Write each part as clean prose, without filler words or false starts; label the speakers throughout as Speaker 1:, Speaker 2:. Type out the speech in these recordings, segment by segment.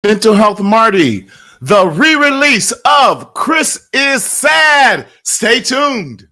Speaker 1: Mental Health Marty, the re-release of Chris is Sad. Stay tuned.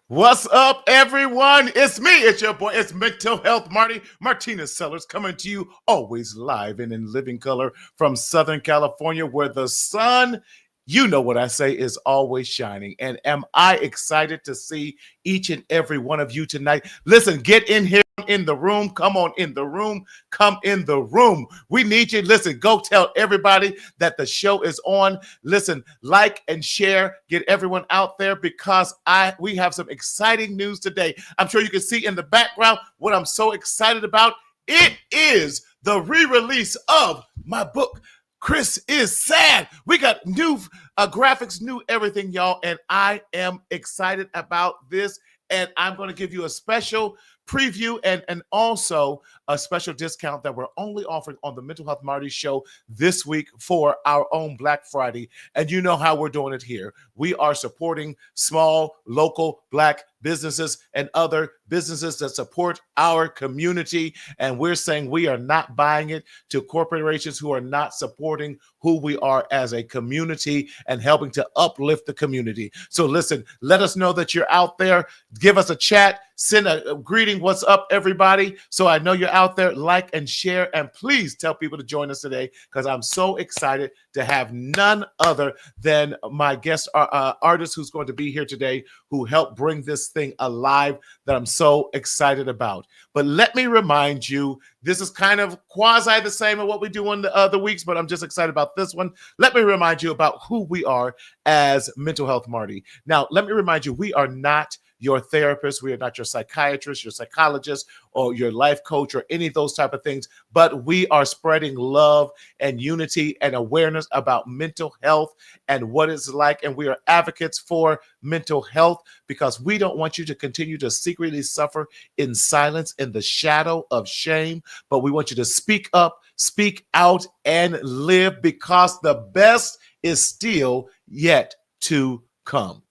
Speaker 1: What's up, everyone? It's me. It's your boy. It's Mental Health Marty Martinez Sellers coming to you always live and in living color from Southern California, where the sun, you know what I say, is always shining. And am I excited to see each and every one of you tonight? Listen, get in here in the room. Come on in the room. Come in the room. We need you. Listen, go tell everybody that the show is on. Listen, like and share. Get everyone out there because we have some exciting news today. I'm sure you can see in the background what I'm so excited about. It is the re-release of my book, Chris is Sad. We got new graphics, new everything, y'all, and I am excited about this. And I'm going to give you a special preview and also a special discount that we're only offering on the Mental Health Marty show this week for our own Black Friday. And you know how we're doing it here. We are supporting small, local Black businesses and other businesses that support our community. And we're saying we are not buying it to corporations who are not supporting who we are as a community and helping to uplift the community. So listen, let us know that you're out there. Give us a chat. Send a greeting. What's up, everybody? So I know you're out there. Like and share. And please tell people to join us today because I'm so excited to have none other than my guest artist who's going to be here today who helped bring this thing alive that I'm so excited about. But let me remind you, this is kind of quasi the same as what we do on the other weeks, but I'm just excited about this one. Let me remind you about who we are as Mental Health Marty. Now, let me remind you, we are not your therapist. We are not your psychiatrist, your psychologist, or your life coach, or any of those type of things. But we are spreading love and unity and awareness about mental health and what it's like. And we are advocates for mental health because we don't want you to continue to secretly suffer in silence in the shadow of shame. But we want you to speak up, speak out, and live because the best is still yet to come.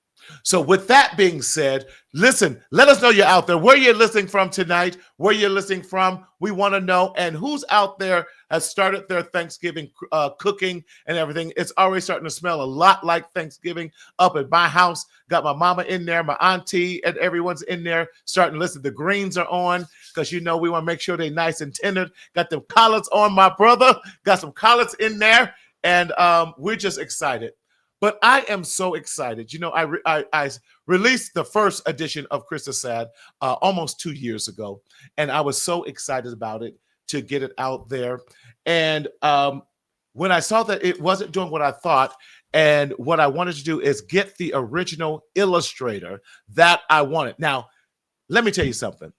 Speaker 1: So with that being said, listen, let us know you're out there, where you're listening from tonight, where you're listening from. We want to know, and who's out there has started their Thanksgiving cooking and everything. It's already starting to smell a lot like Thanksgiving up at my house. Got my mama in there, my auntie, and everyone's in there starting to listen. The greens are on because, you know, we want to make sure they're nice and tender. Got them collards on, my brother. Got some collards in there, and we're just excited. But I am so excited. You know, I released the first edition of Chris is Sad almost 2 years ago, and I was so excited about it to get it out there. And when I saw that it wasn't doing what I thought, and what I wanted to do is get the original illustrator that I wanted. Now, let me tell you something.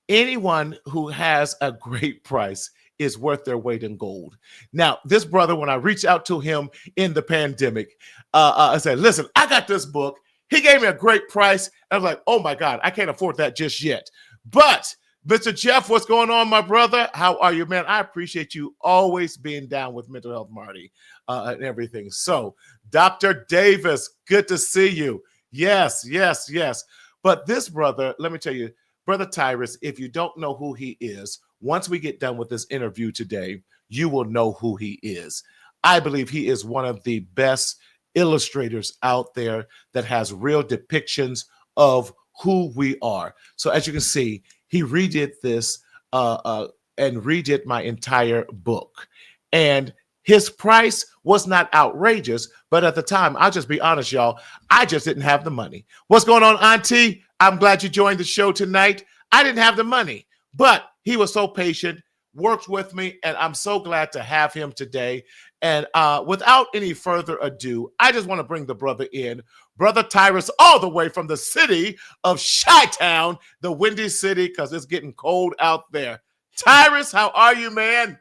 Speaker 1: Anyone who has a great price is worth their weight in gold. Now, this brother, when I reached out to him in the pandemic, I said, listen, I got this book. He gave me a great price. I was like, oh my God, I can't afford that just yet. But Mr. Jeff, what's going on, my brother? How are you, man? I appreciate you always being down with Mental Health Marty and everything. So, Dr. Davis, good to see you. Yes, yes, yes. But this brother, let me tell you, Brother Tyrus, if you don't know who he is, once we get done with this interview today, you will know who he is. I believe he is one of the best illustrators out there that has real depictions of who we are. So as you can see, he redid this and redid my entire book. And his price was not outrageous, but at the time, I'll just be honest, y'all, I just didn't have the money. What's going on, Auntie? I'm glad you joined the show tonight. I didn't have the money, but he was so patient, worked with me, and I'm so glad to have him today. And without any further ado, I just want to bring the brother in. Brother Tyrus, all the way from the city of Chi-Town, the Windy City, because it's getting cold out there. Tyrus, how are you, man?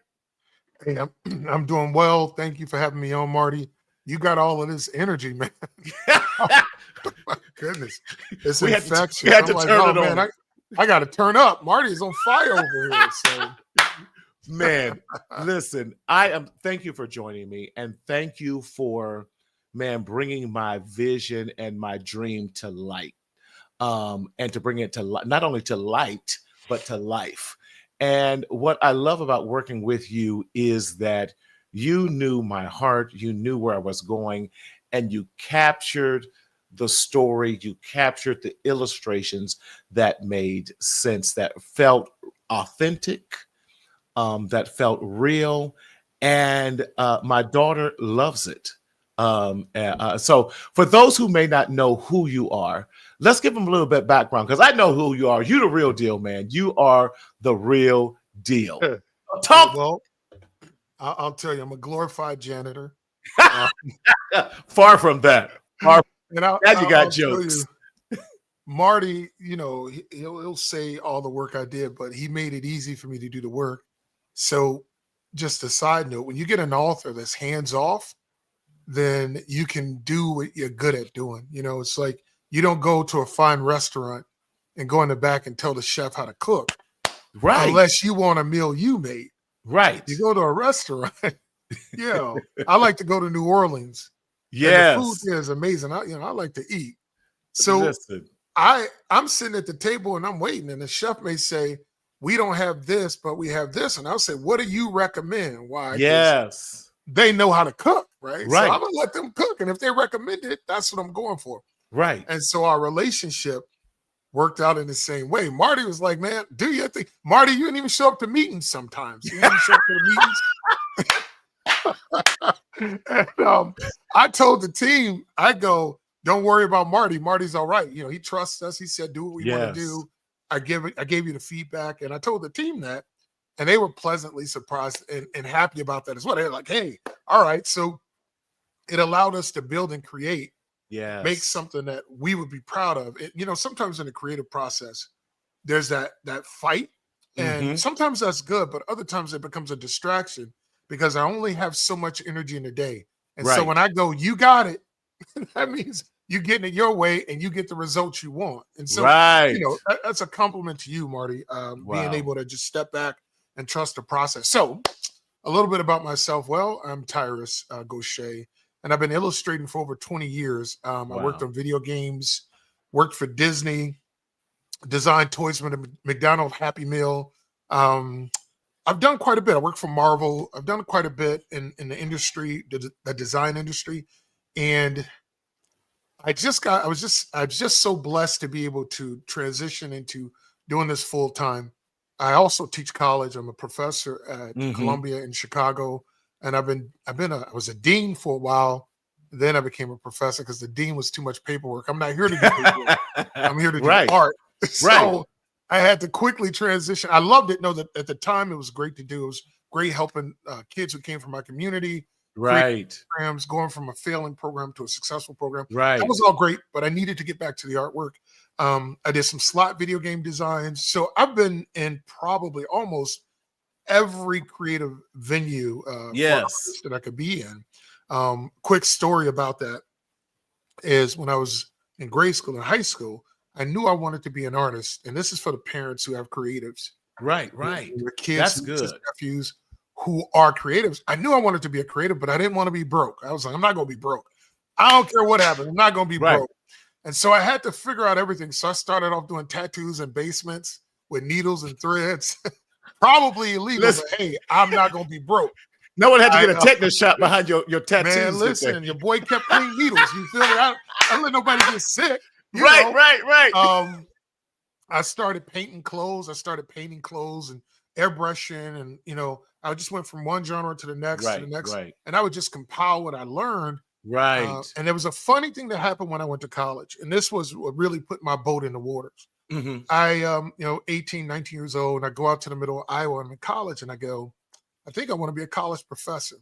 Speaker 2: Hey, I'm doing well. Thank you for having me on, Marty. you got all of this energy, man. Oh, my goodness. It's
Speaker 1: we
Speaker 2: infectious.
Speaker 1: we had
Speaker 2: I'm
Speaker 1: to
Speaker 2: like,
Speaker 1: turn
Speaker 2: oh
Speaker 1: it
Speaker 2: man,
Speaker 1: on.
Speaker 2: I got to turn up. Marty's on fire over here. So,
Speaker 1: Man, listen, thank you for joining me, and thank you for, man, bringing my vision and my dream to light, and to bring it to not only to light but to life. And what I love about working with you is that you knew my heart, you knew where I was going, and you captured the story, you captured the illustrations that made sense, that felt authentic, that felt real, and my daughter loves it. So for those who may not know who you are, let's give them a little bit of background, because I know who you are. You the real deal, man. You are the real deal. Talk.
Speaker 2: well, I'll tell you, I'm a glorified janitor.
Speaker 1: Far from that. Far.
Speaker 2: And
Speaker 1: Now you got
Speaker 2: I'll
Speaker 1: jokes.
Speaker 2: tell you, Marty, he'll say all the work I did, but he made it easy for me to do the work. So just a side note, when you get an author that's hands off, then you can do what you're good at doing. It's like you don't go to a fine restaurant and go in the back and tell the chef how to cook.
Speaker 1: Right.
Speaker 2: Unless you want a meal you made.
Speaker 1: Right.
Speaker 2: You go to a restaurant. I like to go to New Orleans.
Speaker 1: Yes.
Speaker 2: And the food there is amazing. I like to eat. So
Speaker 1: listen.
Speaker 2: I'm sitting at the table and I'm waiting, and the chef may say, we don't have this, but we have this. And I'll say, what do you recommend? Why?
Speaker 1: Yes.
Speaker 2: They know how to cook, right?
Speaker 1: Right.
Speaker 2: So I'm gonna let them cook. And if they recommend it, that's what I'm going for.
Speaker 1: Right.
Speaker 2: And so our relationship worked out in the same way. Marty was like, man, do your thing. Marty, you didn't even show up to meetings sometimes. You didn't show up to the meetings. And I told the team, I go, don't worry about Marty. Marty's all right. He trusts us. He said, do what we want to do. I gave you the feedback. And I told the team that, and they were pleasantly surprised and happy about that as well. They're like, hey, all right. So it allowed us to build and create.
Speaker 1: Yeah,
Speaker 2: make something that we would be proud of. Sometimes in the creative process, there's that fight, and sometimes that's good, but other times it becomes a distraction because I only have so much energy in a day. And so when I go, you got it, that means you're getting it your way and you get the results you want. And so, that's a compliment to you, Marty, being able to just step back and trust the process. So a little bit about myself. Well, I'm Tyrus Goshay. And I've been illustrating for over 20 years. I worked on video games, worked for Disney, designed toys for the McDonald's Happy Meal. I've done quite a bit. I worked for Marvel. I've done quite a bit in the industry, the design industry. And I'm just so blessed to be able to transition into doing this full time. I also teach college. I'm a professor at Columbia in Chicago. And I was a dean for a while. Then I became a professor because the dean was too much paperwork. I'm not here to do paperwork. I'm here to do art. So I had to quickly transition. I loved it. No, that at the time it was great to do. It was great helping kids who came from my community.
Speaker 1: Right.
Speaker 2: Programs, going from a failing program to a successful program.
Speaker 1: Right.
Speaker 2: That was all great, but I needed to get back to the artwork. I did some slot video game designs. So I've been in probably almost every creative venue that I could be in. Quick story about that is when I was in grade school and high school, I knew I wanted to be an artist. And this is for the parents who have creatives.
Speaker 1: Right.
Speaker 2: The kids,
Speaker 1: that's good.
Speaker 2: Nephews who are creatives. I knew I wanted to be a creative, but I didn't want to be broke. I was like, I'm not going to be broke. I don't care what happens. I'm not going to be broke. And so I had to figure out everything. So I started off doing tattoos in basements with needles and threads. Probably illegal, but hey, I'm not going to be broke.
Speaker 1: No one had to get a tetanus shot behind your tattoos.
Speaker 2: Man, listen, your boy kept clean needles. You feel me? I don't let nobody get sick.
Speaker 1: Right.
Speaker 2: I started painting clothes. I started painting clothes and airbrushing. And, I just went from one genre to the next, And I would just compile what I learned.
Speaker 1: Right.
Speaker 2: And there was a funny thing that happened when I went to college. And this was what really put my boat in the waters. I, 18, 19 years old, and I go out to the middle of Iowa. I'm in college, and I go, I think I want to be a college professor.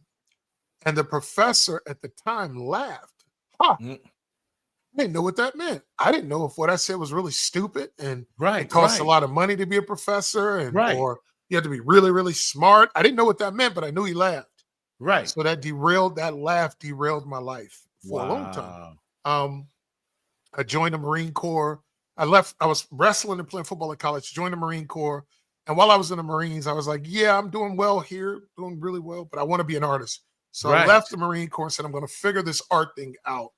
Speaker 2: And the professor at the time laughed. I didn't know what that meant. I didn't know if what I said was really stupid and it costs a lot of money to be a professor or you have to be really, really smart. I didn't know what that meant, but I knew he laughed.
Speaker 1: Right.
Speaker 2: So that laugh derailed my life for a long time.
Speaker 1: Wow.
Speaker 2: I joined the Marine Corps. I was wrestling and playing football at college, joined the Marine Corps. And while I was in the Marines, I was like, yeah, I'm doing well here, doing really well, but I want to be an artist. So I
Speaker 1: Right.
Speaker 2: left the Marine Corps and said, I'm going to figure this art thing out.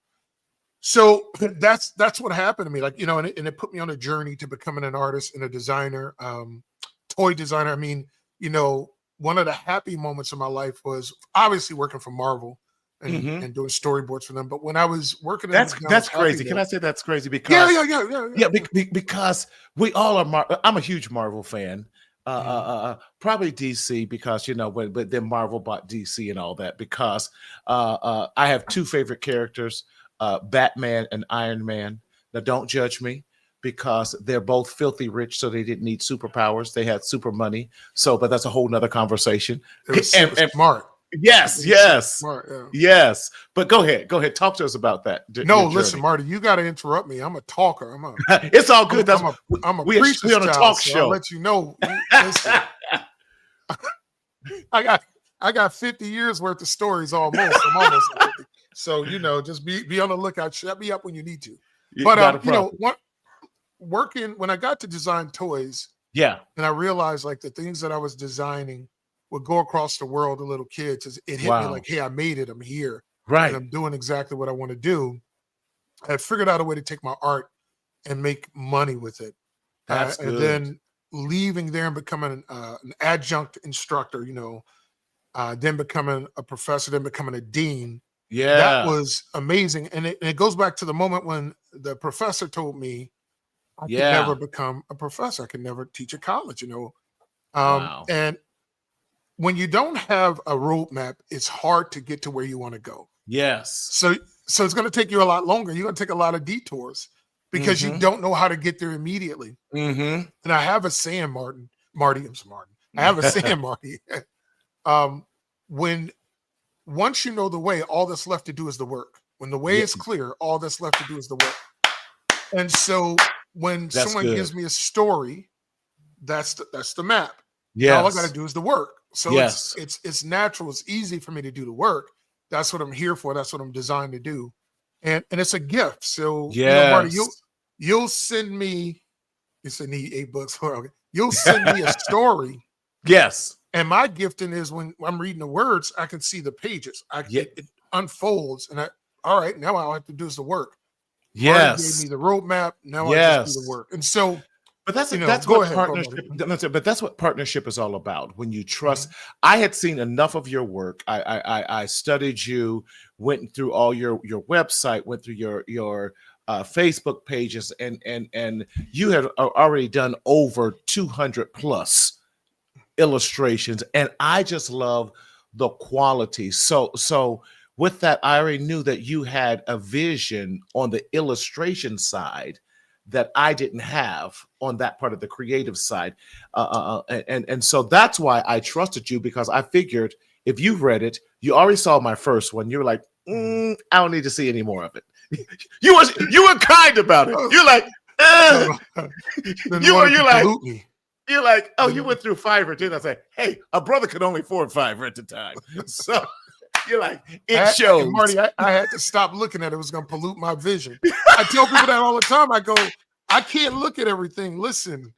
Speaker 2: So that's what happened to me. Like, and it put me on a journey to becoming an artist and a designer, toy designer. I mean, one of the happy moments of my life was obviously working for Marvel and doing storyboards for them. But when I was working,
Speaker 1: that's crazy. Can I say that's crazy? Because
Speaker 2: yeah.
Speaker 1: Because we all are. I'm a huge Marvel fan. Probably DC because but then Marvel bought DC and all that. Because I have two favorite characters, Batman and Iron Man. Now, don't judge me, because they're both filthy rich, so they didn't need superpowers. They had super money. But that's a whole nother conversation.
Speaker 2: It was smart.
Speaker 1: Yes.
Speaker 2: Smart, yeah.
Speaker 1: Yes. But go ahead. Talk to us about that.
Speaker 2: No, listen, Marty, you got to interrupt me. I'm a talker.
Speaker 1: It's all good.
Speaker 2: I'm a preacher's
Speaker 1: we on a talk
Speaker 2: so
Speaker 1: show.
Speaker 2: I'll let you know. Listen, I got 50 years worth of stories almost. I'm almost at 50. So, just be on the lookout. Shut me up when you need to. But working when I got to design toys, and I realized like the things that I was designing would go across the world to little kids. It hit me like, hey, I made it. I'm here.
Speaker 1: Right.
Speaker 2: And I'm doing exactly what I want to do. I figured out a way to take my art and make money with it.
Speaker 1: That's good.
Speaker 2: And then leaving there and becoming an adjunct instructor, then becoming a professor, then becoming a dean.
Speaker 1: Yeah.
Speaker 2: That was amazing. And it goes back to the moment when the professor told me I could never become a professor. I could never teach at college,
Speaker 1: Wow.
Speaker 2: And when you don't have a roadmap, it's hard to get to where you want to go.
Speaker 1: Yes.
Speaker 2: So it's going to take you a lot longer. You're going to take a lot of detours because you don't know how to get there immediately.
Speaker 1: Mm-hmm.
Speaker 2: And I have a saying, Marty. I have a saying, Marty. Once you know the way, all that's left to do is the work. When the way is clear, all that's left to do is the work. And so when someone gives me a story, that's the map.
Speaker 1: Yeah.
Speaker 2: All I got to do is the work. So it's natural. It's easy for me to do the work. That's what I'm here for. That's what I'm designed to do. And it's a gift. So Marty, you'll send me. It's a neat 8 books. Okay. You'll send me a story.
Speaker 1: Yes.
Speaker 2: And my gifting is when I'm reading the words, I can see the pages. It unfolds, and all right, now all I have to do is the work.
Speaker 1: Yes.
Speaker 2: Marty gave me the roadmap. Now I just do the work. And so,
Speaker 1: but that's what partnership. But that's what partnership is all about. When you trust, I had seen enough of your work. I studied you, went through all your website, went through your Facebook pages, and you had already done over 200 plus illustrations, and I just love the quality. So with that, I already knew that you had a vision on the illustration side that I didn't have on that part of the creative side. And so that's why I trusted you, because I figured if you read it, you already saw my first one. You were like, I don't need to see any more of it. You were kind about it. You're like, you're like, oh, you went through Fiverr, didn't I? Say, hey, a brother could only afford Fiverr at the time. So you're like, it shows.
Speaker 2: Marty, I had to stop looking at it. It was going to pollute my vision. I tell people that all the time. I go, I can't look at everything. Listen,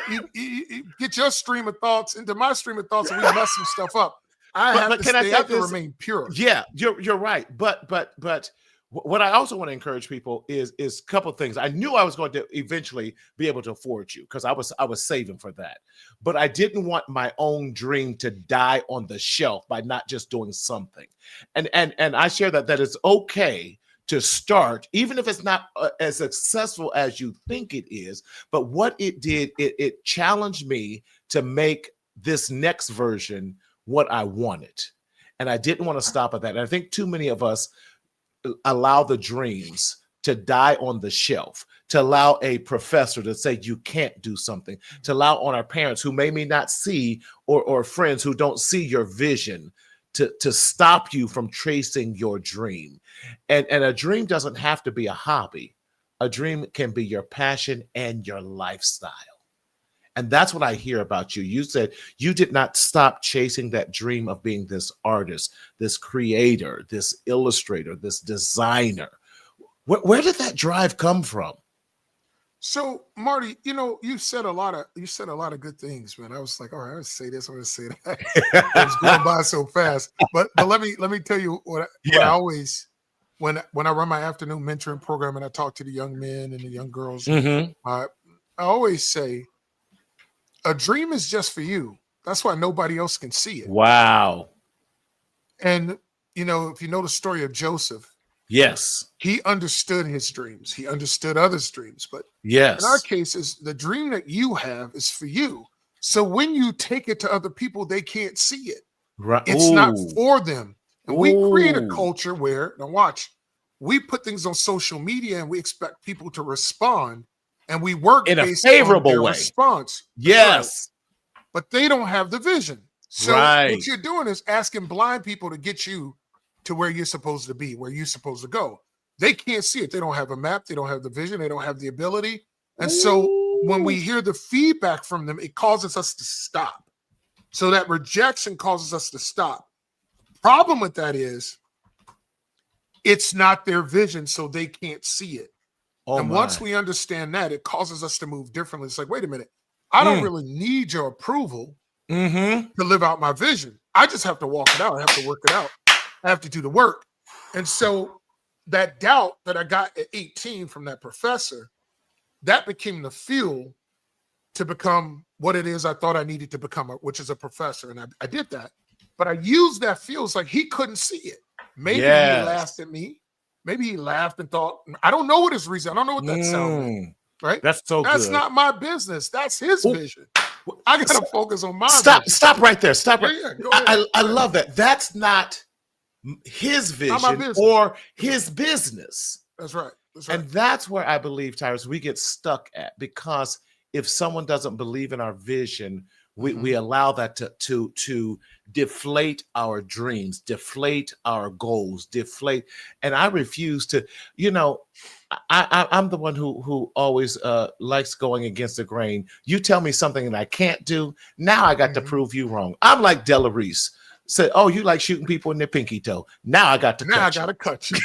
Speaker 2: you get your stream of thoughts into my stream of thoughts, and we mess some stuff up. I have to remain pure.
Speaker 1: Yeah, you're right. But what I also want to encourage people is a couple of things. I knew I was going to eventually be able to afford you because I was saving for that. But I didn't want my own dream to die on the shelf by not just doing something. And I share that it's okay to start, even if it's not as successful as you think it is. But what it did, it challenged me to make this next version what I wanted. And I didn't want to stop at that. And I think too many of us allow the dreams to die on the shelf, to allow a professor to say you can't do something, to allow on our parents who may not see, or friends who don't see your vision, to stop you from chasing your dream. And a dream doesn't have to be a hobby. A dream can be your passion and your lifestyle. And that's what I hear about you. You said you did not stop chasing that dream of being this artist, this creator, this illustrator, this designer. Where did that drive come from?
Speaker 2: So, Marty, you said a lot of good things, man. I was like, all right, I'm gonna say this, I'm gonna say that. It's going by so fast. But let me tell you what I always, when I run my afternoon mentoring program and I talk to the young men and the young girls, I always say, a dream is just for you. That's why nobody else can see it.
Speaker 1: Wow.
Speaker 2: And if you know the story of Joseph,
Speaker 1: yes,
Speaker 2: he understood his dreams. He understood others' dreams. But
Speaker 1: yes,
Speaker 2: in our cases, the dream that you have is for you. So when you take it to other people, they can't see it.
Speaker 1: Right.
Speaker 2: It's not for them. And we create a
Speaker 1: Ooh.
Speaker 2: culture where, now watch, we put things on social media and we expect people to respond, and we work
Speaker 1: in a
Speaker 2: based
Speaker 1: favorable
Speaker 2: on their
Speaker 1: way.
Speaker 2: response.
Speaker 1: Yes.
Speaker 2: Right. But they don't have the vision. So what you're doing is asking blind people to get you to where you're supposed to be, where you're supposed to go. They can't see it. They don't have a map. They don't have the vision. They don't have the ability. And so when we hear the feedback from them, it causes us to stop. So that rejection causes us to stop. Problem with that is it's not their vision, so they can't see it. Once we understand that, it causes us to move differently. It's like, wait a minute, I don't really need your approval to live out my vision. I just have to walk it out. I have to work it out. I have to do the work. And so that doubt that I got at 18 from that professor, that became the fuel to become what it is I thought I needed to become, which is a professor. And I did that. But I used that fuel. It's like he couldn't see it. Maybe he laughed at me. Maybe he laughed and thought, I don't know what his reason. I don't know what that sounded like. Right? That's not my business. That's his vision. I got to focus on my vision.
Speaker 1: Stop right there. Stop right there.
Speaker 2: Go ahead.
Speaker 1: I love that. That's not his vision or his business.
Speaker 2: That's right.
Speaker 1: And that's where I believe, Tyrus, we get stuck at, because if someone doesn't believe in our vision, we allow that to deflate our dreams, deflate our goals, deflate. And I refuse to, I'm the one who always likes going against the grain. You tell me something that I can't do. Now I got to prove you wrong. I'm like Della Reese. Said, oh, you like shooting people in their pinky toe. Now I got to cut you.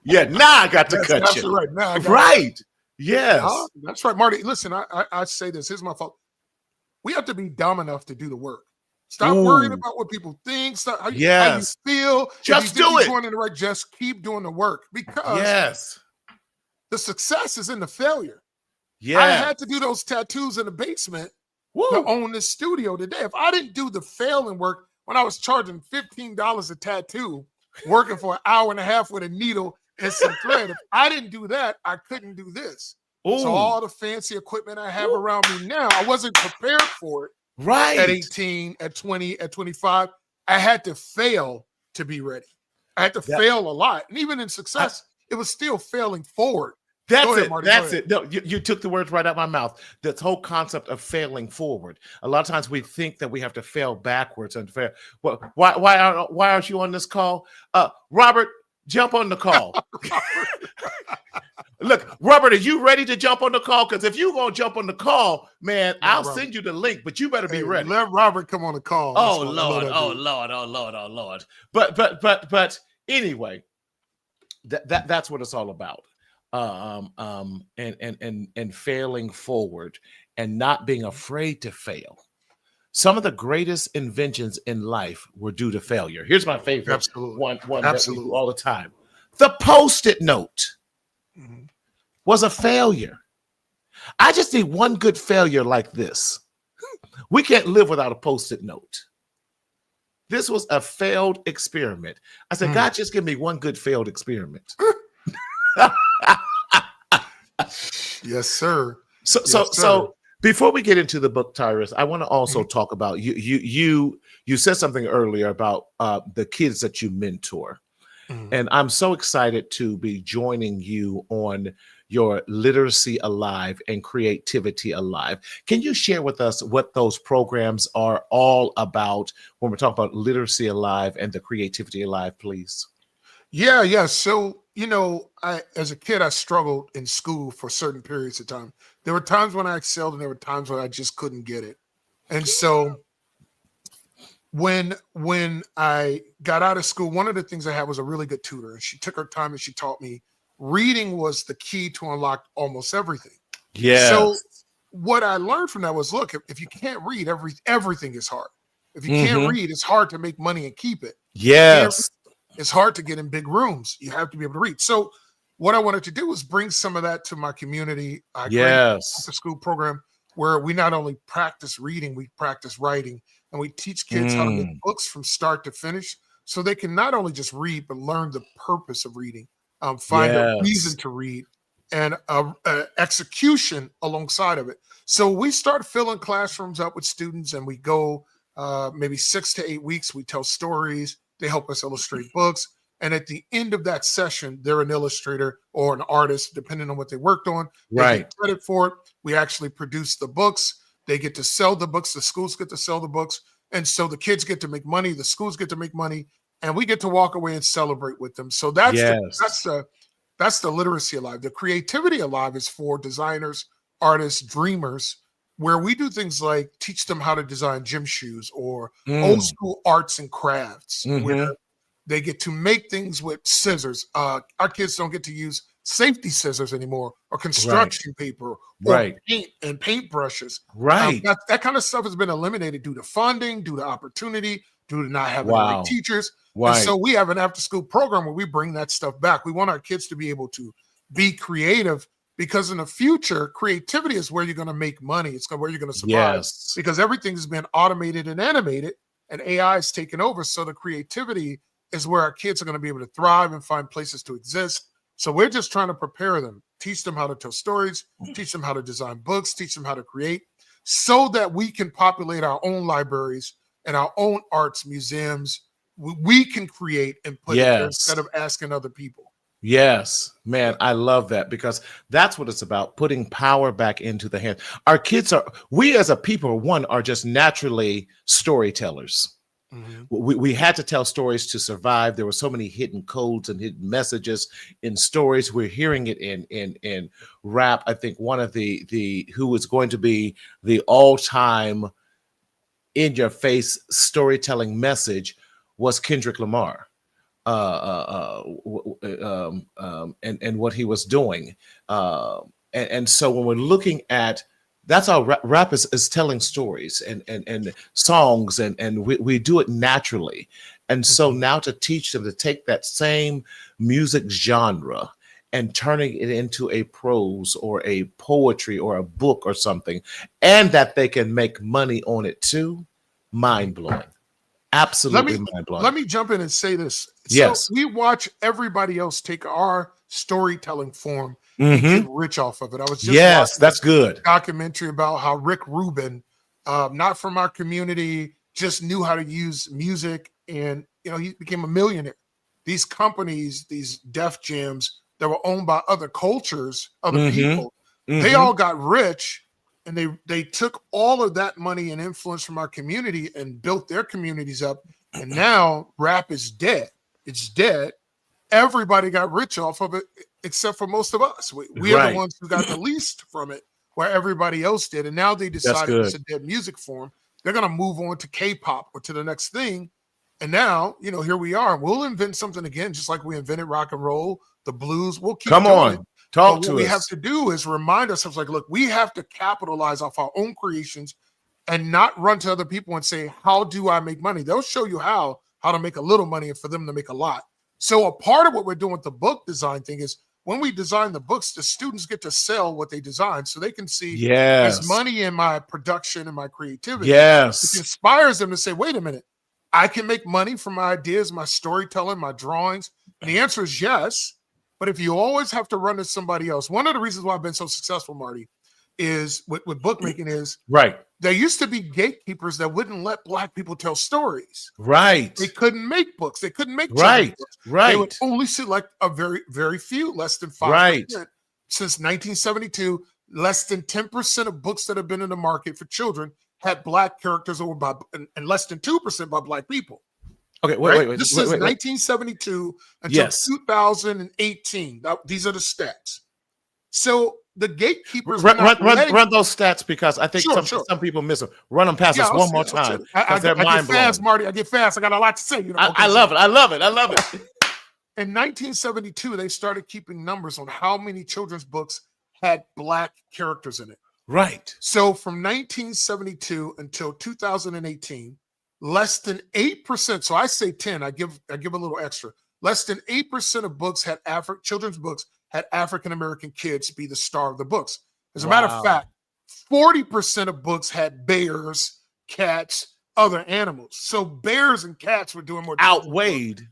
Speaker 1: Yeah, now I got to cut you.
Speaker 2: Right. Now
Speaker 1: right. Yes.
Speaker 2: That's right, Marty. Listen, I say this. Here's my fault. We have to be dumb enough to do the work. Stop worrying about what people think. Stop how you feel.
Speaker 1: Just do it.
Speaker 2: Going in the right. Just keep doing the work, because the success is in the failure. Yeah, I had to do those tattoos in the basement to own this studio today. If I didn't do the failing work when I was charging $15 a tattoo, working for an hour and a half with a needle and some thread, if I didn't do that, I couldn't do this. So all the fancy equipment I have around me now, I wasn't prepared for it.
Speaker 1: Right.
Speaker 2: At 18, at 20, at 25, I had to fail to be ready. I had to fail a lot. And even in success, it was still failing forward.
Speaker 1: That's it. Marty, that's it. No, you took the words right out of my mouth. This whole concept of failing forward. A lot of times we think that we have to fail backwards and fail. Well, why aren't you on this call? Robert, jump on the call. Look, Robert, are you ready to jump on the call? Because if you're going to jump on the call, man, I'll send you the link, but you better be ready.
Speaker 2: Let Robert come on the call.
Speaker 1: Oh, Lord. But anyway, that's what it's all about. And failing forward and not being afraid to fail. Some of the greatest inventions in life were due to failure. Here's my favorite one that we do all the time. The Post-it note was a failure. I just need one good failure like this. We can't live without a Post-it note. This was a failed experiment. I said, God, just give me one good failed experiment.
Speaker 2: Yes, sir.
Speaker 1: So before we get into the book, Tyrus, I want to also talk about you said something earlier about the kids that you mentor. And I'm so excited to be joining you on your Literacy Alive and Creativity Alive. Can you share with us what those programs are all about when we're talking about Literacy Alive and the Creativity Alive, please?
Speaker 2: Yeah. So, I as a kid, I struggled in school for certain periods of time. There were times when I excelled and there were times when I just couldn't get it. And so when I got out of school, one of the things I had was a really good tutor. And she took her time and she taught me reading was the key to unlock almost everything. So
Speaker 1: Yes.
Speaker 2: what I learned from that was, look, if you can't read, everything is hard. If you can't
Speaker 1: Mm-hmm.
Speaker 2: read, it's hard to make money and keep it. If you can't,
Speaker 1: Yes.
Speaker 2: it's hard to get in big rooms. You have to be able to read. So what I wanted to do was bring some of that to my community. I created
Speaker 1: Yes.
Speaker 2: a school program where we not only practice reading, we practice writing, and we teach kids how to make
Speaker 1: Mm.
Speaker 2: books from start to finish, so they can not only just read but learn the purpose of reading, find a reason
Speaker 1: Yes.
Speaker 2: to read, and a execution alongside of it. So we start filling classrooms up with students, and we go maybe 6 to 8 weeks. We tell stories. They help us illustrate books. And at the end of that session, they're an illustrator or an artist, depending on what they worked on. They
Speaker 1: Right.
Speaker 2: get credit for it. We actually produce the books. They get to sell the books. The schools get to sell the books. And so the kids get to make money. The schools get to make money. And we get to walk away and celebrate with them. So
Speaker 1: Yes.
Speaker 2: that's the literacy alive. The creativity alive is for designers, artists, dreamers, where we do things like teach them how to design gym shoes or old
Speaker 1: Mm.
Speaker 2: school arts and crafts, where
Speaker 1: Mm-hmm.
Speaker 2: they get to make things with scissors. Our kids don't get to use safety scissors anymore, or
Speaker 1: Right.
Speaker 2: construction paper, or
Speaker 1: Right.
Speaker 2: paint and paint brushes.
Speaker 1: Right.
Speaker 2: That kind of stuff has been eliminated due to funding, due to opportunity, due to not having the right
Speaker 1: Wow.
Speaker 2: teachers. And
Speaker 1: Right.
Speaker 2: so we have an after school program where we bring that stuff back. We want our kids to be able to be creative, because in the future, creativity is where you're going to make money. It's where you're going to survive,
Speaker 1: Yes.
Speaker 2: because everything's been automated and animated, and AI is taking over. So the creativity is where our kids are going to be able to thrive and find places to exist. So we're just trying to prepare them, teach them how to tell stories, teach them how to design books, teach them how to create, so that we can populate our own libraries and our own arts museums. We can create and put it there instead
Speaker 1: Yes.
Speaker 2: of asking other people.
Speaker 1: Yes, man,
Speaker 2: Yeah.
Speaker 1: I love that, because that's what it's about, putting power back into the hand. Our kids are, we as a people, one, are just naturally storytellers.
Speaker 2: Mhm.
Speaker 1: We had to tell stories to survive. There were so many hidden codes and hidden messages in stories. We're hearing it in rap. I think one of the who is going to be the all-time in your face storytelling message was Kendrick Lamar, and what he was doing. And so when we're looking at, that's how rap is telling stories and songs, and we do it naturally. And so
Speaker 2: Mhm.
Speaker 1: now to teach them to take that same music genre and turning it into a prose or a poetry or a book or something, and that they can make money on it too, mind blowing.
Speaker 2: Let
Speaker 1: Absolutely
Speaker 2: me
Speaker 1: mind blowing.
Speaker 2: let me jump in and say this. So
Speaker 1: Yes.
Speaker 2: we watch everybody else take our storytelling form and get
Speaker 1: Hmm.
Speaker 2: rich off of it. I was just
Speaker 1: Yes,
Speaker 2: watching
Speaker 1: that's good.
Speaker 2: a documentary about how Rick Rubin, not from our community, just knew how to use music, and he became a millionaire. These companies, these Def Jams that were owned by other cultures, other
Speaker 1: Hmm.
Speaker 2: people, they
Speaker 1: Hmm.
Speaker 2: all got rich, and they took all of that money and influence from our community and built their communities up. And now rap is dead. It's dead. Everybody got rich off of it except for most of us. We are the
Speaker 1: Right.
Speaker 2: ones who got the least from it, where everybody else did. And now they
Speaker 1: That's
Speaker 2: decided it's
Speaker 1: good.
Speaker 2: a dead music form. They're going to move on to K-pop or to the next thing. And now, here we are. We'll invent something again, just like we invented rock and roll, the blues. We'll keep
Speaker 1: Come
Speaker 2: doing it.
Speaker 1: on.
Speaker 2: But
Speaker 1: Talk
Speaker 2: what
Speaker 1: to
Speaker 2: we have
Speaker 1: us.
Speaker 2: to do is remind ourselves, like, look, we have to capitalize off our own creations and not run to other people and say, how do I make money? They'll show you how to make a little money and for them to make a lot. So a part of what we're doing with the book design thing is, when we design the books, the students get to sell what they design, so they can see there's
Speaker 1: Yes.
Speaker 2: money in my production and my creativity. It
Speaker 1: Yes.
Speaker 2: inspires them to say, wait a minute, I can make money from my ideas, my storytelling, my drawings. And the answer is yes. But if you always have to run to somebody else, one of the reasons why I've been so successful, Marty, is with bookmaking is,
Speaker 1: Right.
Speaker 2: there used to be gatekeepers that wouldn't let Black people tell stories.
Speaker 1: Right.
Speaker 2: They couldn't make books. They couldn't make children's
Speaker 1: Right.
Speaker 2: books. They would
Speaker 1: Right.
Speaker 2: only select a very, very few, less than 5%.
Speaker 1: Right.
Speaker 2: Since 1972, less than 10% of books that have been in the market for children had Black characters, and less than 2% by Black people.
Speaker 1: Okay,
Speaker 2: Right?
Speaker 1: wait.
Speaker 2: This is 1972 until
Speaker 1: Yes.
Speaker 2: 2018. These are the stats. So the gatekeepers were
Speaker 1: Run,
Speaker 2: not letting.
Speaker 1: run those stats because I think
Speaker 2: Sure, sure.
Speaker 1: some people miss them. Run them past
Speaker 2: Yeah,
Speaker 1: us
Speaker 2: I'll
Speaker 1: one
Speaker 2: say
Speaker 1: more
Speaker 2: it. I'll say
Speaker 1: time
Speaker 2: it.
Speaker 1: because they're
Speaker 2: I get
Speaker 1: mind
Speaker 2: fast,
Speaker 1: blowing.
Speaker 2: Marty. I get fast. I got a lot to say.
Speaker 1: I love it. I love it. I love it.
Speaker 2: In 1972, they started keeping numbers on how many children's books had Black characters in it.
Speaker 1: Right.
Speaker 2: So from 1972 until 2018, less than 8%. So I say 10. I give a little extra. Less than 8% of books had children's books had African American kids be the star of the books. As a matter of fact, 40% of books had bears, cats, other animals. So bears and cats were doing more
Speaker 1: outweighed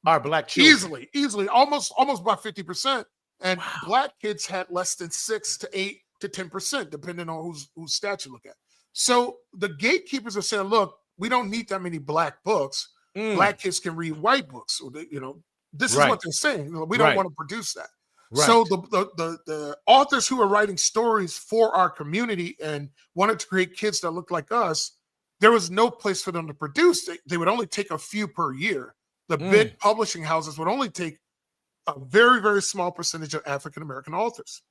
Speaker 1: our Black children
Speaker 2: easily, almost by 50%. And Black kids had less than 6 to 8 to 10%, depending on whose stats you look at. So the gatekeepers are saying, look, we don't need that many Black books. Black kids can read white books. This is what they're saying. We don't want to produce that. Right. So the authors who are writing stories for our community and wanted to create kids that look like us, there was no place for them to produce. They would only take a few per year. The big publishing houses would only take a very, very small percentage of African-American authors.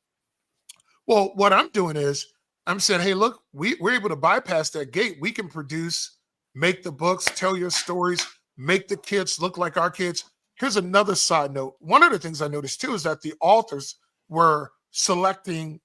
Speaker 2: Well, what I'm doing is I'm saying, hey, look, we're able to bypass that gate. We can produce, make the books, tell your stories, make the kids look like our kids. Here's another side note. One of the things I noticed too is that the authors were selecting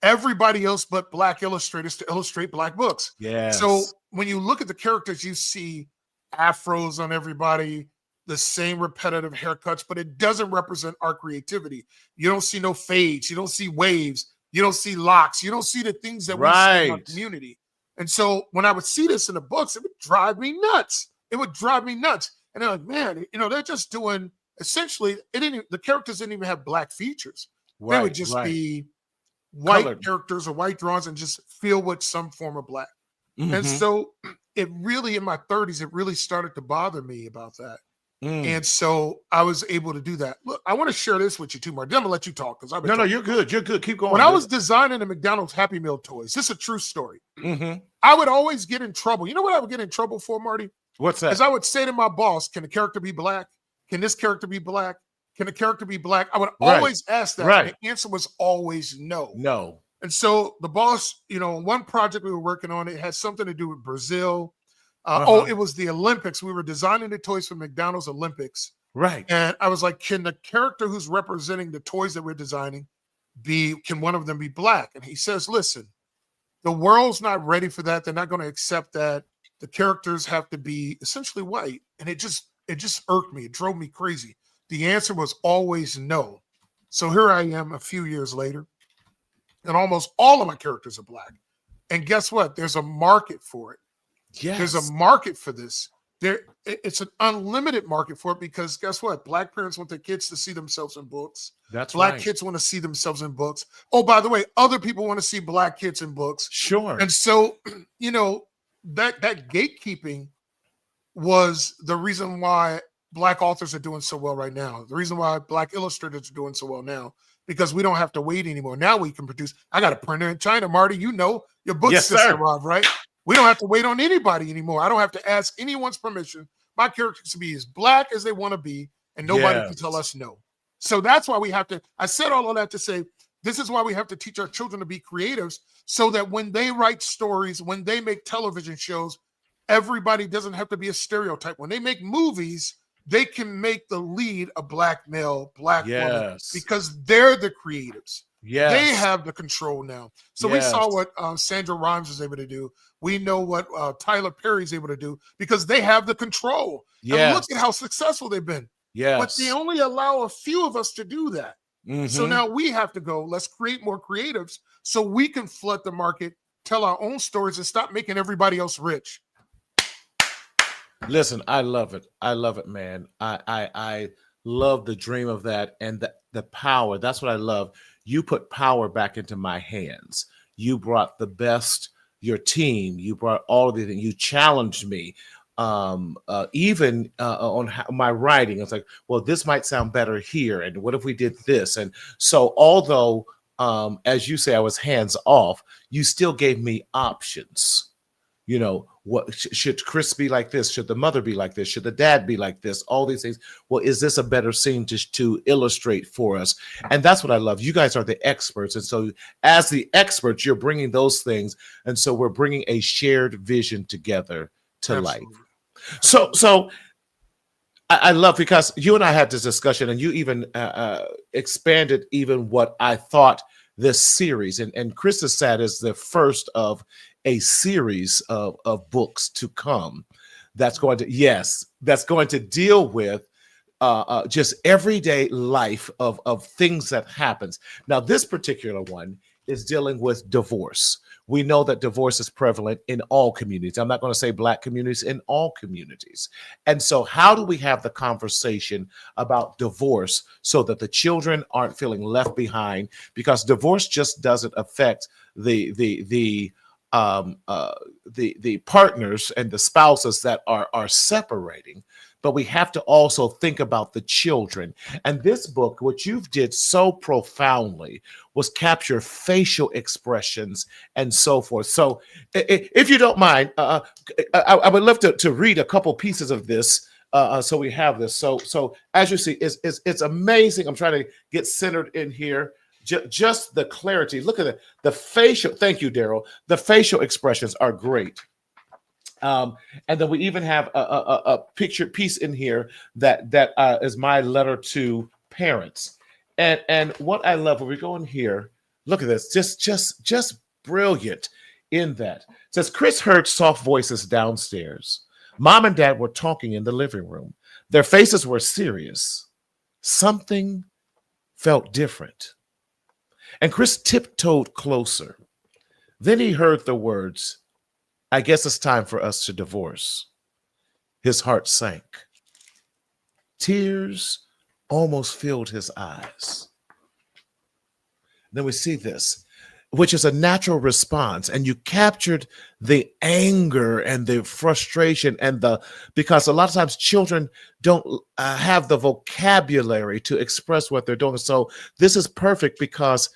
Speaker 2: everybody else but Black illustrators to illustrate Black books.
Speaker 1: Yes.
Speaker 2: So when you look at the characters, you see afros on everybody, the same repetitive haircuts, but it doesn't represent our creativity. You don't see no fades. You don't see waves. You don't see locks. You don't see the things that we see in our community. And so when I would see this in the books, it would drive me nuts. And they're like, man, they're just doing essentially, the characters didn't even have Black features. They would just be white characters or white drawings and just filled with some form of Black. And so it really, in my 30s, it really started to bother me about that. And so I was able to do that. Look, I want to share this with you too, Mark. I'm gonna let you talk because
Speaker 1: No, you're good. You're good. Keep going.
Speaker 2: When I was designing the McDonald's Happy Meal toys, this is a true story. I would always get in trouble. You know what I would get in trouble for, Marty?
Speaker 1: What's that?
Speaker 2: As I would say to my boss, can the character be Black? Can this character be Black? Can the character be Black? I would always ask that. And the answer was always no.
Speaker 1: No.
Speaker 2: And so the boss, one project we were working on, it had something to do with Brazil. It was the Olympics. We were designing the toys for McDonald's Olympics.
Speaker 1: Right.
Speaker 2: And I was like, can the character who's representing the toys that we're designing can one of them be Black? And he says, listen, the world's not ready for that. They're not going to accept that. The characters have to be essentially white. And it just irked me. It drove me crazy. The answer was always no. So here I am a few years later, and almost all of my characters are Black. And guess what? There's a market for it. Yes. There's a market for this. It's an unlimited market for it because guess what? Black parents want their kids to see themselves in books.
Speaker 1: That's
Speaker 2: Black kids want to see themselves in books. Oh, by the way, other people want to see Black kids in books.
Speaker 1: Sure.
Speaker 2: And so, that gatekeeping was the reason why Black authors are doing so well right now. The reason why Black illustrators are doing so well now, because we don't have to wait anymore. Now we can produce. I got a printer in China, Marty. Your book's just arrived, right? We don't have to wait on anybody anymore. I don't have to ask anyone's permission. My characters can be as Black as they want to be, and nobody can tell us no. So that's why we have to. I said all of that to say this is why we have to teach our children to be creatives, so that when they write stories, when they make television shows, everybody doesn't have to be a stereotype. When they make movies, they can make the lead a Black male, Black woman, because they're the creatives. Yes. They have the control now. So we saw what Sandra Rhimes was able to do. We know what Tyler Perry's able to do because they have the control. Yes. And look at how successful they've been. Yes. But they only allow a few of us to do that. So now we have to go, let's create more creatives so we can flood the market, tell our own stories, and stop making everybody else rich.
Speaker 1: Listen, I love it. I love it, man. I love the dream of that and the power. That's what I love. You put power back into my hands. You brought the best, your team. You brought all of it, and you challenged me. Even on my writing, it's like, well, this might sound better here, and what if we did this? And so, although, as you say, I was hands off, you still gave me options. You know, what should Chris be like this? Should the mother be like this? Should the dad be like this? All these things. Well, is this a better scene to illustrate for us? And that's what I love. You guys are the experts. And so as the experts, you're bringing those things. And so we're bringing a shared vision together to life. So I love, because you and I had this discussion, and you even expanded even what I thought this series, and Chris is Sad is the first of a series of books to come that's going to deal with just everyday life of things that happens. Now, this particular one is dealing with divorce. We know that divorce is prevalent in all communities. I'm not going to say Black communities, in all communities. And so how do we have the conversation about divorce so that the children aren't feeling left behind? Because divorce just doesn't affect the partners and the spouses that are separating, but we have to also think about the children. And this book, what you did so profoundly, was capture facial expressions and so forth. So if you don't mind, I would love to read a couple pieces of this. So we have this. So as you see, it's amazing. I'm trying to get centered in here. Just the clarity. Look at the facial. Thank you, Daryl. The facial expressions are great. And then we even have a picture piece in here that is my letter to parents. And what I love, when we go in here, look at this, just brilliant in that. It says, Chris heard soft voices downstairs. Mom and Dad were talking in the living room. Their faces were serious. Something felt different. And Chris tiptoed closer. Then he heard the words, I guess it's time for us to divorce. His heart sank. Tears almost filled his eyes. Then we see this, which is a natural response. And you captured the anger and the frustration because a lot of times children don't have the vocabulary to express what they're doing. So this is perfect because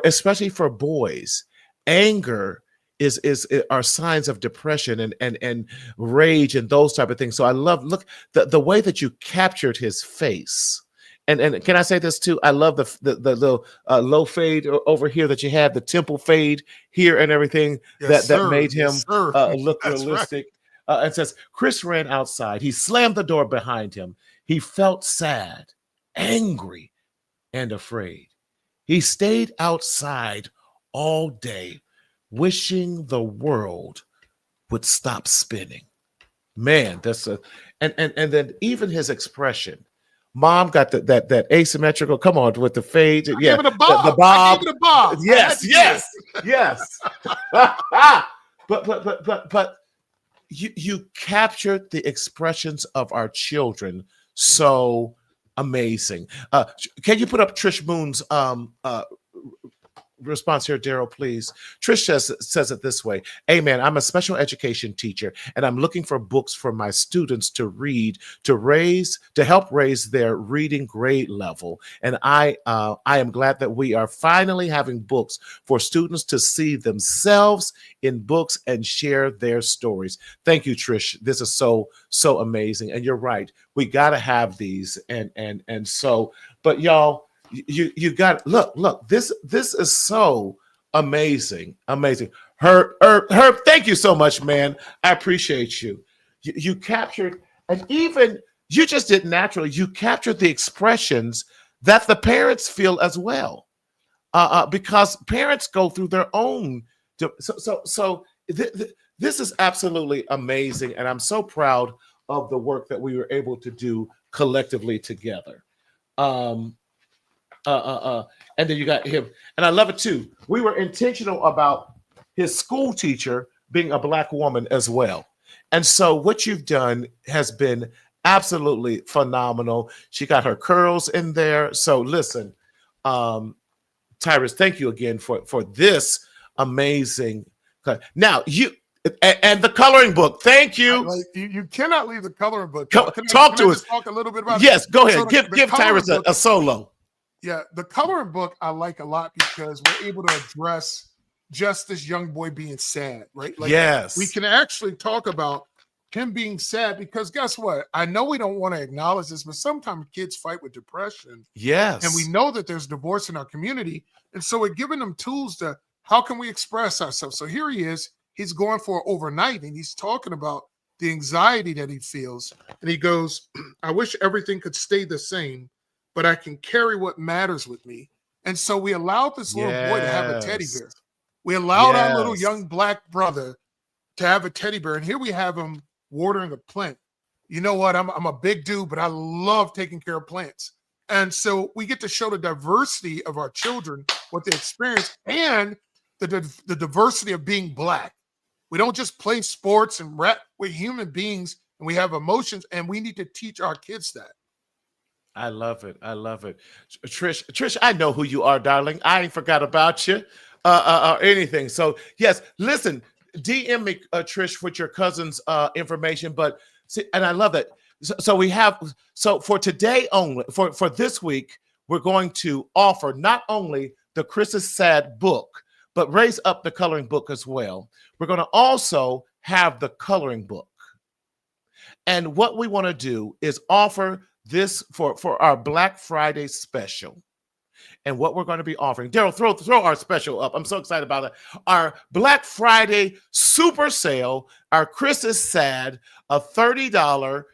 Speaker 1: especially for boys, anger are signs of depression and rage and those type of things. So I look the way that you captured his face. And can I say this too? I love the little low fade over here that you had, the temple fade here and everything that made him look realistic. Right. It says, Chris ran outside. He slammed the door behind him. He felt sad, angry, and afraid. He stayed outside all day, wishing the world would stop spinning. Man, and then even his expression. Mom got that asymmetrical. Come on, with the fade. Yeah,
Speaker 2: give it a bob.
Speaker 1: The bob.
Speaker 2: I gave it a bob.
Speaker 1: Yes. But you captured the expressions of our children so amazing. Can you put up Trish Moon's response here, Daryl, please? Trish says it this way. Amen. I'm a special education teacher, and I'm looking for books for my students to read to help raise their reading grade level. And I am glad that we are finally having books for students to see themselves in books and share their stories. Thank you, Trish. This is so amazing. And you're right. We got to have these. And so, but y'all, you got look this is so amazing. Herb, thank you so much, man. I appreciate you. You captured, and even you just did naturally. You captured the expressions that the parents feel as well, because parents go through their own. This is absolutely amazing, and I'm so proud of the work that we were able to do collectively together. And then you got him, and I love it too. We were intentional about his school teacher being a Black woman as well. And so what you've done has been absolutely phenomenal. She got her curls in there. So listen, Tyrus, thank you again for this amazing. Now and the coloring book. Thank you.
Speaker 2: You cannot leave the coloring book.
Speaker 1: Talk to us.
Speaker 2: Talk a little bit about
Speaker 1: yes,
Speaker 2: it?
Speaker 1: Go ahead.
Speaker 2: So
Speaker 1: give Tyrus a solo.
Speaker 2: Yeah, the coloring book I like a lot because we're able to address just this young boy being sad, right? Like
Speaker 1: Yes.
Speaker 2: we can actually talk about him being sad because guess what? I know we don't want to acknowledge this, but sometimes kids fight with depression.
Speaker 1: Yes.
Speaker 2: And we know that there's divorce in our community. And so we're giving them tools to how can we express ourselves? So here he is, he's going for overnight and he's talking about the anxiety that he feels. And he goes, I wish everything could stay the same, but I can carry what matters with me. And so we allowed this little boy to have a teddy bear. We allowed our little young black brother to have a teddy bear. And here we have him watering a plant. You know what? I'm a big dude, but I love taking care of plants. And so we get to show the diversity of our children, what they experience, and the diversity of being black. We don't just play sports and rap. We're human beings and we have emotions, and we need to teach our kids that.
Speaker 1: I love it. I love it. Trish, I know who you are, darling. I ain't forgot about you or anything. So yes, listen, DM me, Trish, with your cousin's information. But see, and I love that. So we have, so for today only, for this week, we're going to offer not only the Chris is Sad book, but raise up the coloring book as well. We're going to also have the coloring book. And what we want to do is offer this for our Black Friday special. And what we're going to be offering, Daryl, throw our special up. I'm so excited about it. Our Black Friday super sale, our Chris is Sad, a $30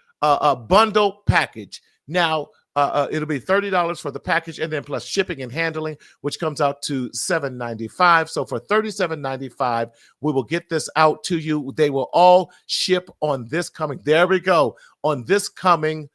Speaker 1: bundle package. Now, it'll be $30 for the package and then plus shipping and handling, which comes out to $7.95. So for $37.95, we will get this out to you. They will all ship on this coming, there we go, on this coming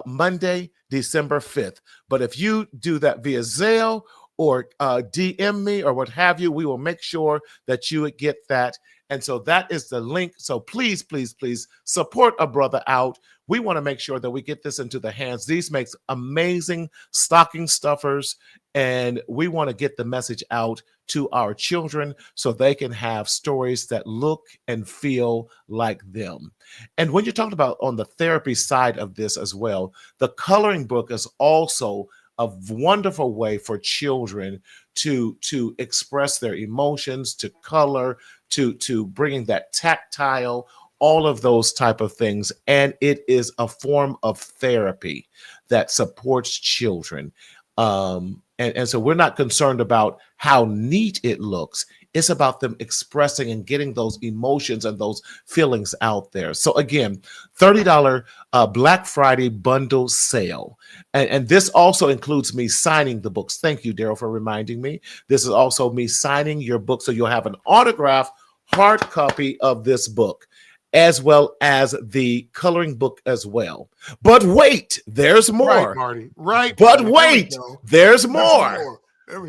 Speaker 1: Monday, December 5th. But if you do that via Zelle or DM me or what have you, we will make sure that you would get that. And so that is the link. So please, please, please support a brother out. We want to make sure that we get this into the hands. These makes amazing stocking stuffers, and we want to get the message out to our children so they can have stories that look and feel like them. And when you're talking about on the therapy side of this as well, the coloring book is also a wonderful way for children to express their emotions, to color, to bringing that tactile, all of those type of things. And it is a form of therapy that supports children. And so we're not concerned about how neat it looks. It's about them expressing and getting those emotions and those feelings out there. So again, $30 Black Friday bundle sale. And this also includes me signing the books. Thank you, Daryl, for reminding me. This is also me signing your book. So you'll have an autographed hard copy of this book, as well as the coloring book as well. But wait, there's more.
Speaker 2: Right, Marty. Right.
Speaker 1: But
Speaker 2: Marty.
Speaker 1: wait, there's more.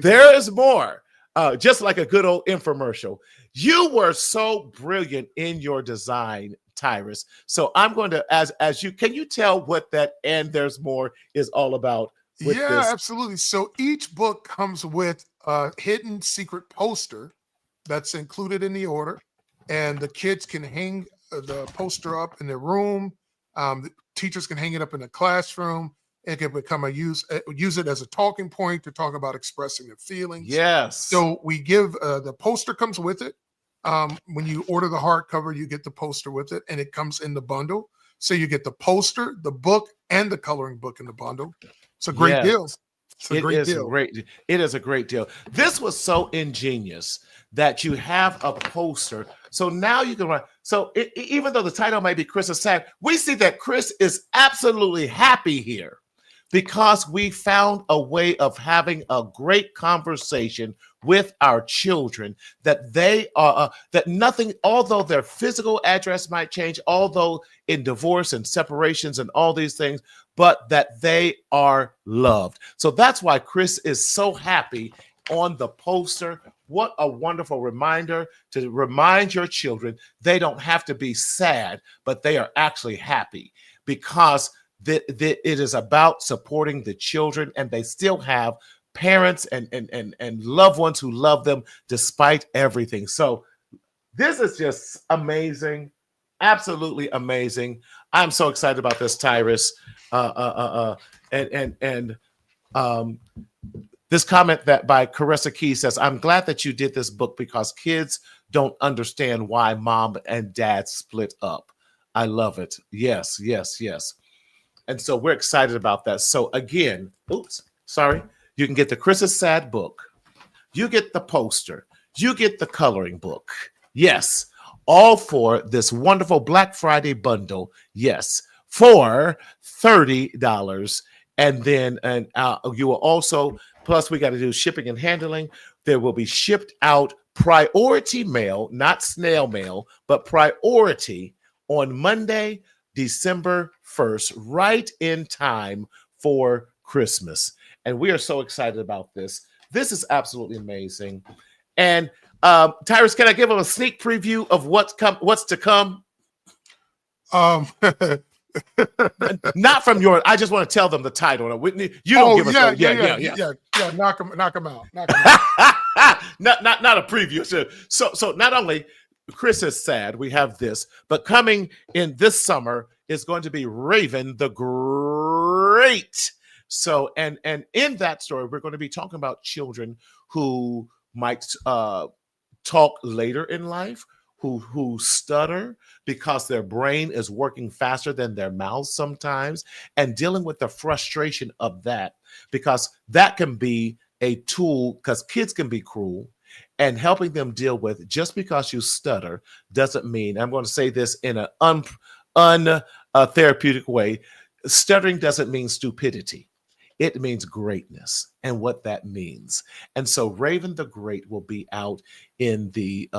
Speaker 1: There is more. Just like a good old infomercial. You were so brilliant in your design, Tyrus. So I'm going to, as you, can you tell what that "and there's more" is all about?
Speaker 2: Yeah,
Speaker 1: this?
Speaker 2: absolutely. So each book comes with a hidden secret poster that's included in the order, and the kids can hang the poster up in their room. The teachers can hang it up in the classroom. It can become use it as a talking point to talk about expressing their feelings.
Speaker 1: Yes.
Speaker 2: So we give the poster comes with it. When you order the hardcover, you get the poster with it, and it comes in the bundle. So you get the poster, the book, and the coloring book in the bundle. It's a great deal. It's a great deal.
Speaker 1: It is a great deal. This was so ingenious that you have a poster. So now you can run. So even though the title may be Chris is Sad, we see that Chris is absolutely happy here because we found a way of having a great conversation with our children, that they are, that nothing, although their physical address might change, although in divorce and separations and all these things, but that they are loved. So that's why Chris is so happy on the poster. What a wonderful reminder to remind your children they don't have to be sad, but they are actually happy, because it is about supporting the children, and they still have parents and loved ones who love them despite everything. So this is just amazing, absolutely amazing. I'm so excited about this, Tyrus. This comment that by Carissa Key says, I'm glad that you did this book because kids don't understand why mom and dad split up. I love it. Yes, yes, yes. And so we're excited about that. So again, you can get the Chris is Sad book. You get the poster. You get the coloring book. Yes, all for this wonderful Black Friday bundle. Yes, for $30. And then you will also, plus we got to do shipping and handling. There will be shipped out priority mail, not snail mail, but priority on Monday, December 1st, right in time for Christmas. And we are so excited about this. This is absolutely amazing. And Tyrus, can I give them a sneak preview of what's to come? Not from your. I just want to tell them the title. You don't give us.
Speaker 2: Yeah. Knock them out.
Speaker 1: Not a preview. So not only Chris is Sad, we have this, but coming in this summer is going to be Raven the Great. So and in that story, we're going to be talking about children who might talk later in life, who stutter because their brain is working faster than their mouth sometimes, and dealing with the frustration of that, because that can be a tool, because kids can be cruel, and helping them deal with, just because you stutter doesn't mean, I'm going to say this in an therapeutic way, stuttering doesn't mean stupidity. It means greatness and what that means. And so Raven the Great will be out in the,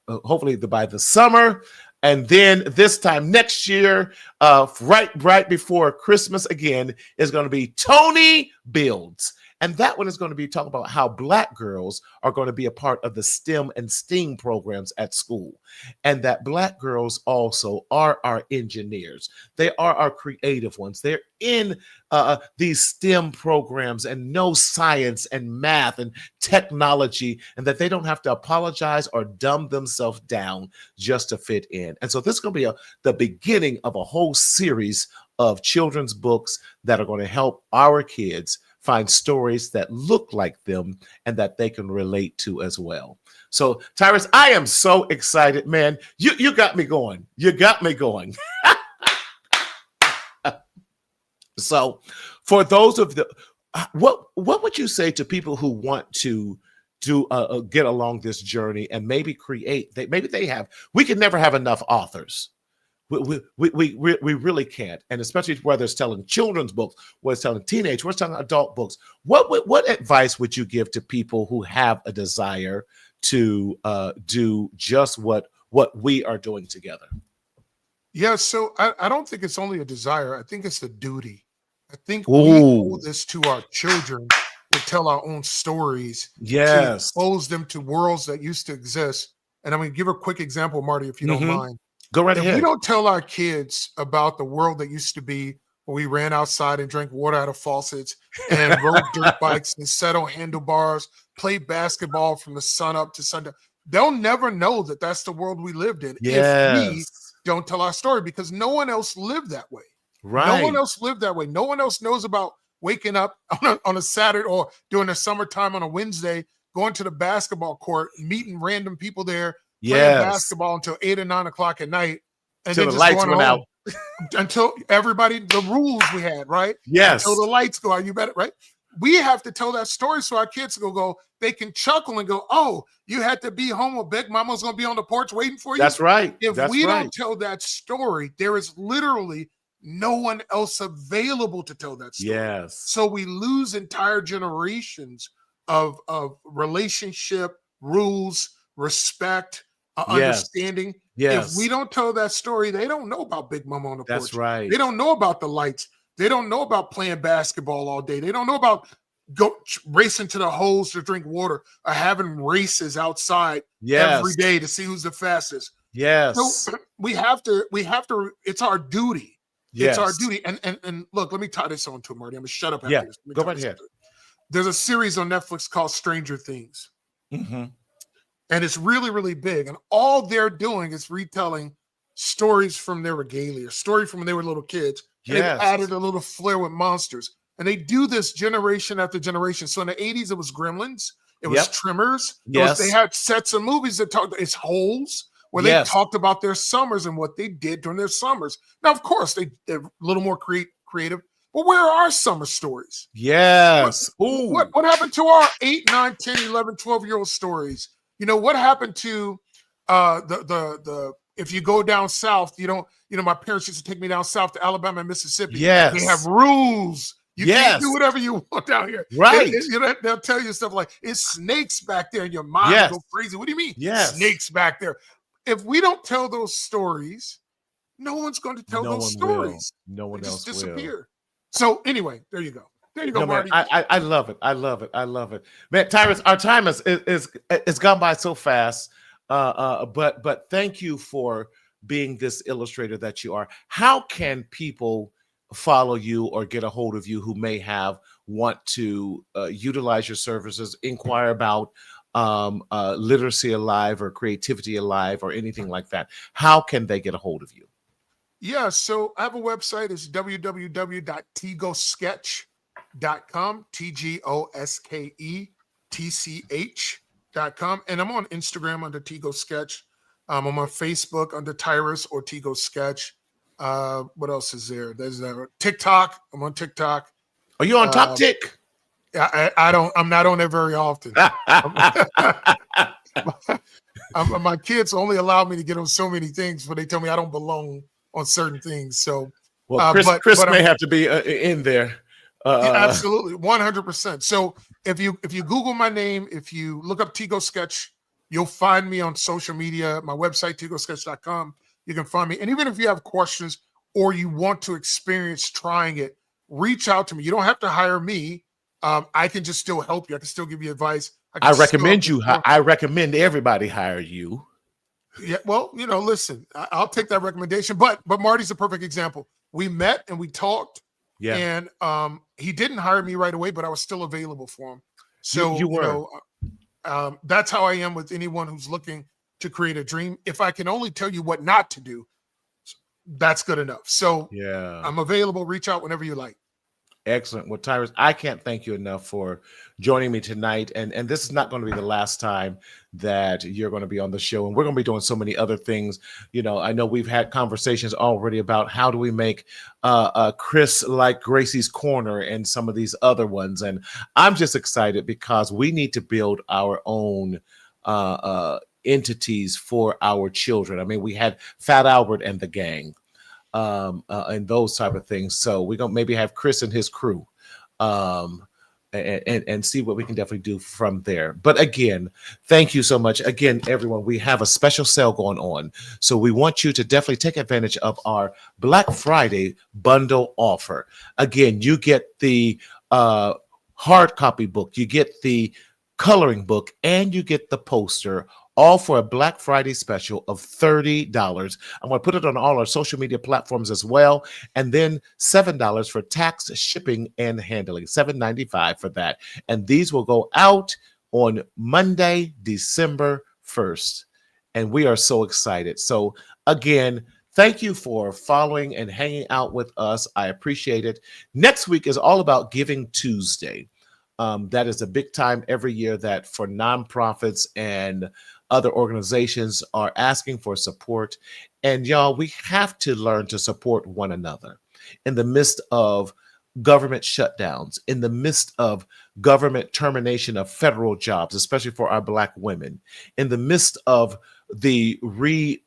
Speaker 1: hopefully by the summer. And then this time next year, right before Christmas again, is going to be Tony Builds. And that one is going to be talking about how Black girls are going to be a part of the STEM and STEAM programs at school. And that Black girls also are our engineers. They are our creative ones. They're in these STEM programs and know science and math and technology, and that they don't have to apologize or dumb themselves down just to fit in. And so this is going to be the beginning of a whole series of children's books that are going to help our kids find stories that look like them and that they can relate to as well. So, Tyrus, I am so excited, man. You got me going. You got me going. So, for those of what would you say to people who want to get along this journey and maybe create? We can never have enough authors. We really can't, and especially whether it's telling children's books, whether it's telling teenage, whether it's telling adult books. What advice would you give to people who have a desire to do just what we are doing together?
Speaker 2: Yeah, so I don't think it's only a desire. I think it's a duty. I think we owe this to our children to tell our own stories, to expose them to worlds that used to exist. And I'm going to give a quick example, Marty, if you don't mind.
Speaker 1: Go right ahead.
Speaker 2: We don't tell our kids about the world that used to be where we ran outside and drank water out of faucets and rode dirt bikes and sat on handlebars, played basketball from the sun up to sundown. They'll never know that that's the world we lived in if we don't tell our story, because no one else lived that way.
Speaker 1: Right.
Speaker 2: No one else lived that way. No one else knows about waking up on a Saturday or during the summertime on a Wednesday, going to the basketball court, meeting random people there, playing basketball until 8 or 9 o'clock at night, and then
Speaker 1: the
Speaker 2: just
Speaker 1: lights
Speaker 2: going
Speaker 1: went out.
Speaker 2: Until everybody, the rules we had, right?
Speaker 1: Yes.
Speaker 2: Until the lights go out, you better, right? We have to tell that story so our kids go, they can chuckle and go, oh, you had to be home, or Big Mama's going to be on the porch waiting for you.
Speaker 1: That's right.
Speaker 2: If we don't tell that story, there is literally no one else available to tell that story.
Speaker 1: Yes.
Speaker 2: So we lose entire generations of relationship, rules, respect, understanding.
Speaker 1: Yes.
Speaker 2: If we don't tell that story, they don't know about Big Mama on the porch.
Speaker 1: That's right.
Speaker 2: They don't know about the lights. They don't know about playing basketball all day. They don't know about racing to the holes to drink water, or having races outside every day to see who's the fastest.
Speaker 1: Yes.
Speaker 2: So we have to, it's our duty. It's our duty. And look, let me tie this on to Marty. I'm going to shut up after this.
Speaker 1: Go right ahead.
Speaker 2: There's a series on Netflix called Stranger Things.
Speaker 1: Mm-hmm.
Speaker 2: And it's really, really big. And all they're doing is retelling stories from their regalia, story from when they were little kids. And they've added a little flair with monsters. And they do this generation after generation. So in the 80s, it was Gremlins. It was
Speaker 1: Yep.
Speaker 2: Trimmers.
Speaker 1: Yes.
Speaker 2: They had sets of movies that talked. It's Holes, where they
Speaker 1: Yes.
Speaker 2: talked about their summers and what they did during their summers. Now, of course, they're a little more creative. But where are our summer stories?
Speaker 1: Yes.
Speaker 2: What happened to our 8, 9, 10, 11, 12-year-old stories? You know, what happened to the if you go down south, my parents used to take me down south to Alabama and Mississippi.
Speaker 1: Yes.
Speaker 2: They have rules. You can't do whatever you want down here.
Speaker 1: Right.
Speaker 2: They'll tell you stuff like, it's snakes back there, and your mind will go crazy. What do you mean?
Speaker 1: Yes.
Speaker 2: Snakes back there. If we don't tell those stories, no one's going to tell those stories.
Speaker 1: No one else
Speaker 2: just disappear.
Speaker 1: will.
Speaker 2: So anyway, there you go. There you go, Marty.
Speaker 1: Man, I love it. I love it. I love it. Man, Tyrus, our time is gone by so fast. But thank you for being this illustrator that you are. How can people follow you or get a hold of you who may want to utilize your services, inquire about Literacy Alive or Creativity Alive or anything like that? How can they get a hold of you?
Speaker 2: Yeah, so I have a website. It's www.tgosketch.com, TGOSKETCH.com. And I'm on Instagram under Tgosketch. I'm on Facebook under Tyrus or Tgosketch. What else is there? There's TikTok. I'm on TikTok.
Speaker 1: Are you on TikTok?
Speaker 2: I'm not on there very often. My kids only allow me to get on so many things, but they tell me I don't belong on certain things. So,
Speaker 1: well, Chris may have to be in there.
Speaker 2: Yeah, absolutely, 100%. So if you Google my name, if you look up Tgosketch, you'll find me on social media. My website, tgosketch.com. You can find me. And even if you have questions or you want to experience trying it, reach out to me. You don't have to hire me. I can just still help you. I can still give you advice.
Speaker 1: I recommend you. I recommend everybody hire you.
Speaker 2: Yeah, well, listen, I'll take that recommendation. But Marty's a perfect example. We met and we talked. Yeah. And he didn't hire me right away, but I was still available for him. So you were. That's how I am with anyone who's looking to create a dream. If I can only tell you what not to do, that's good enough. So yeah, I'm available. Reach out whenever you like.
Speaker 1: Excellent. Well, Tyrus, I can't thank you enough for joining me tonight. And this is not going to be the last time that you're going to be on the show. And we're going to be doing so many other things. I know we've had conversations already about how do we make Chris like Gracie's Corner and some of these other ones. And I'm just excited because we need to build our own entities for our children. I mean, we had Fat Albert and the gang. And those type of things. So we're gonna maybe have Chris and his crew, and see what we can definitely do from there. But again, thank you so much. Again, everyone, we have a special sale going on, so we want you to definitely take advantage of our Black Friday bundle offer. Again, you get the hard copy book, you get the coloring book, and you get the poster, all for a Black Friday special of $30. I'm going to put it on all our social media platforms as well. And then $7 for tax, shipping, and handling. $7.95 for that. And these will go out on Monday, December 1st. And we are so excited. So again, thank you for following and hanging out with us. I appreciate it. Next week is all about Giving Tuesday. That is a big time every year that for nonprofits and other organizations are asking for support. And y'all, we have to learn to support one another in the midst of government shutdowns, in the midst of government termination of federal jobs, especially for our Black women, in the midst of the redefining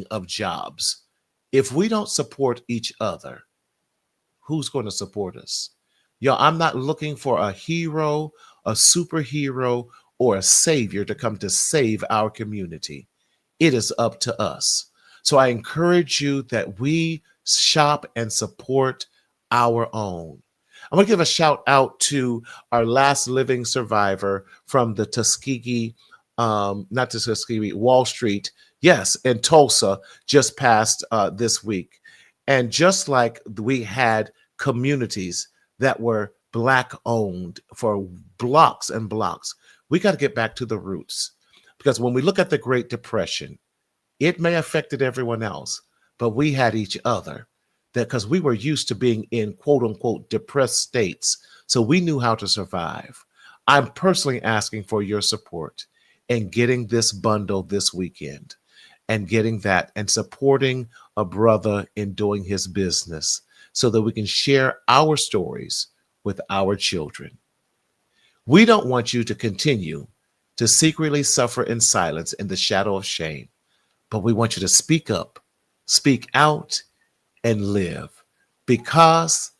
Speaker 1: of jobs. If we don't support each other, who's going to support us? Y'all, I'm not looking for a hero, a superhero, or a savior to come to save our community. It is up to us. So I encourage you that we shop and support our own. I'm going to give a shout out to our last living survivor from the Tuskegee, not Tuskegee, Wall Street, yes, in Tulsa, just passed this week. And just like we had communities that were Black owned for blocks and blocks, we got to get back to the roots, because when we look at the Great Depression, it may have affected everyone else, but we had each other that because we were used to being in quote unquote depressed states. So we knew how to survive. I'm personally asking for your support in getting this bundle this weekend and getting that and supporting a brother in doing his business so that we can share our stories with our children. We don't want you to continue to secretly suffer in silence in the shadow of shame, but we want you to speak up, speak out, and live because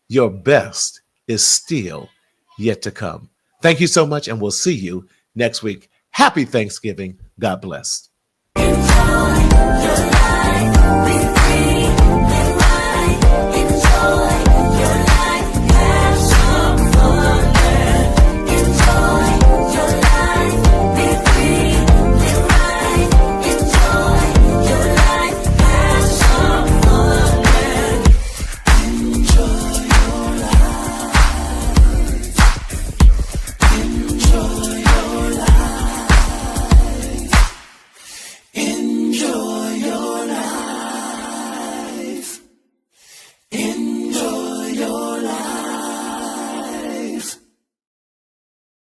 Speaker 1: your best is still yet to come. Thank you so much, and we'll see you next week. Happy Thanksgiving. God bless. Enjoy your life.